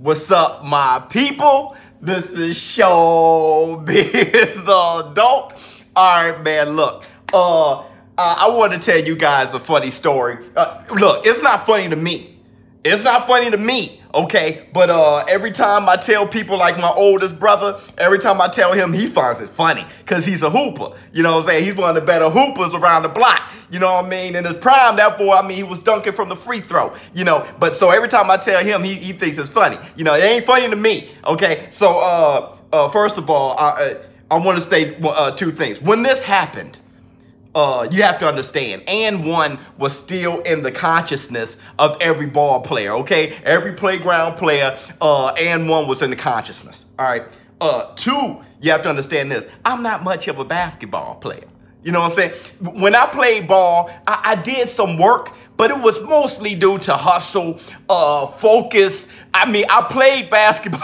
What's up, my people? This is ShowBizz the adult. All right, man, look. I want to tell you guys a funny story. Look, it's not funny to me. It's not funny to me, okay? But every time I tell people, like my oldest brother, every time I tell him, he finds it funny because he's a hooper. You know what I'm saying? He's one of the better hoopers around the block. You know what I mean? In his prime, that boy, I mean, he was dunking from the free throw, you know? But so every time I tell him, he thinks it's funny. You know, it ain't funny to me, okay? So first of all, I want to say two things. When this happened, you have to understand, AND1 was still in the consciousness of every ball player, okay? Every playground player, AND1 was in the consciousness, all right? Two, you have to understand this. I'm not much of a basketball player. You know what I'm saying? When I played ball, I did some work, but it was mostly due to hustle, focus. I mean, I played basketball.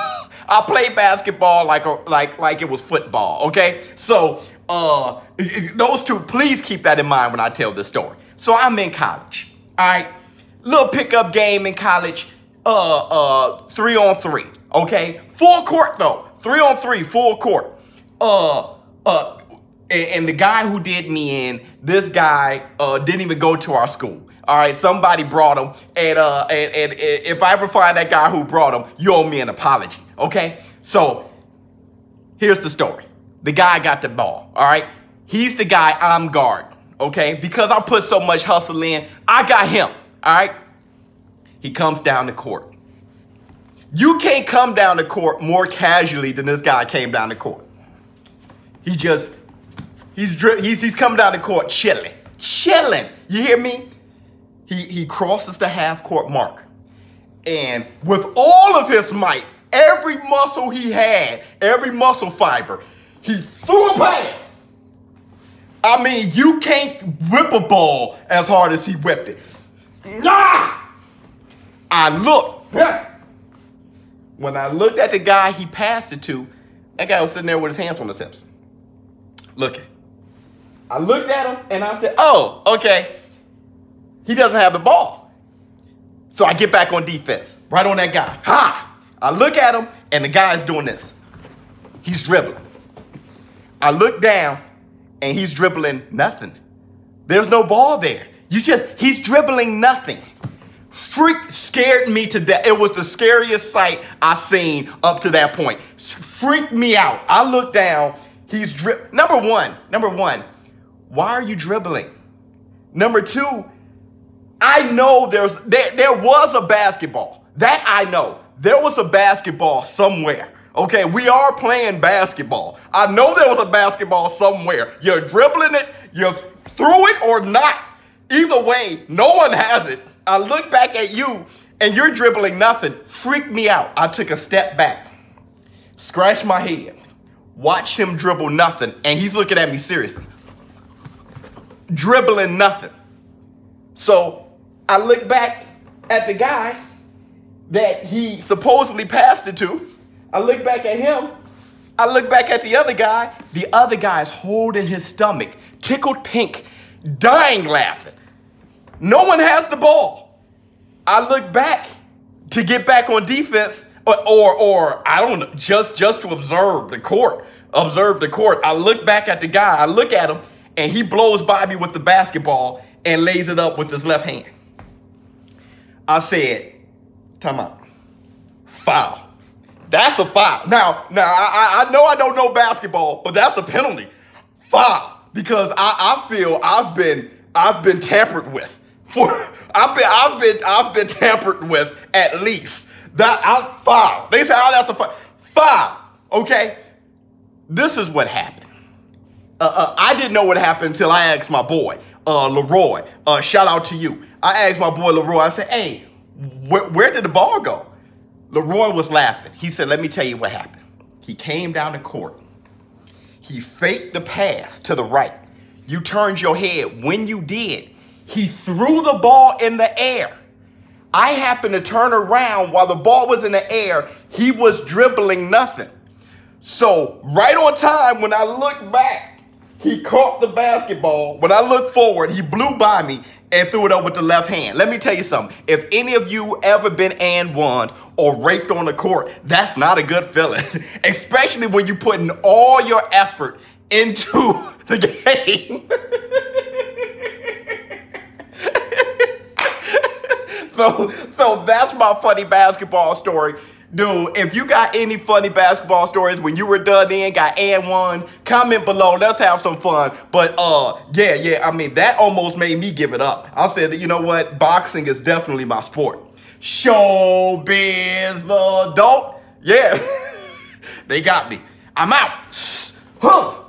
I played basketball like it was football, okay? So, those two, please keep that in mind when I tell this story. So I'm in college, all right? Little pickup game in college, 3-on-3, okay? Full court though, 3-on-3, full court. And the guy who did me in, this guy didn't even go to our school. All right, somebody brought him, and if I ever find that guy who brought him, you owe me an apology, okay? So here's the story. The guy got the ball, all right? He's the guy I'm guarding, okay? Because I put so much hustle in, I got him, all right? He comes down the court. You can't come down the court more casually than this guy came down the court. He's coming down the court chilling. You hear me? He crosses the half-court mark. And with all of his might, every muscle he had, every muscle fiber, he threw a pass. I mean, you can't whip a ball as hard as he whipped it. Nah! I looked. When I looked at the guy he passed it to, that guy was sitting there with his hands on his hips. Looking. I looked at him and I said, oh, okay. He doesn't have the ball. So I get back on defense, right on that guy. Ha! I look at him and the guy's doing this. He's dribbling. I look down and he's dribbling nothing. There's no ball there. He's dribbling nothing. Freak scared me to death. It was the scariest sight I seen up to that point. Freaked me out. I look down. He's number one, why are you dribbling? Number two, I know there was a basketball. That I know. There was a basketball somewhere. Okay, we are playing basketball. I know there was a basketball somewhere. You're dribbling it, you threw it or not. Either way, no one has it. I look back at you and you're dribbling nothing. Freaked me out. I took a step back, scratched my head, watched him dribble nothing, and he's looking at me seriously. Dribbling nothing. So I look back at the guy that he supposedly passed it to. I look back at him. I look back at the other guy. The other guy's holding his stomach, tickled pink, dying laughing. No one has the ball. I look back to get back on defense, or I don't know, just to observe the court. I look back at the guy. I look at him, and he blows by me with the basketball and lays it up with his left hand. I said, time out. Foul. That's a foul. Now I know I don't know basketball, but that's a penalty. Foul. Because I feel I've been tampered with. I've been tampered with at least. Foul. They say, oh, that's a foul. Foul. Okay. This is what happened. I didn't know what happened until I asked my boy, Leroy. Shout out to you. I asked my boy Leroy. I said, hey, where did the ball go? Leroy was laughing. He said, let me tell you what happened. He came down the court. He faked the pass to the right. You turned your head. When you did, he threw the ball in the air. I happened to turn around while the ball was in the air. He was dribbling nothing. So right on time, when I looked back, he caught the basketball. When I looked forward, he blew by me and threw it up with the left hand. Let me tell you something. If any of you ever been and1'd or raped on the court, that's not a good feeling. Especially when you're putting all your effort into the game. So that's my funny basketball story. Dude, if you got any funny basketball stories when you were done in, got and1, comment below. Let's have some fun. But yeah, I mean, that almost made me give it up. I said, you know what? Boxing is definitely my sport. ShowBizz, the adult. Yeah, they got me. I'm out. Huh.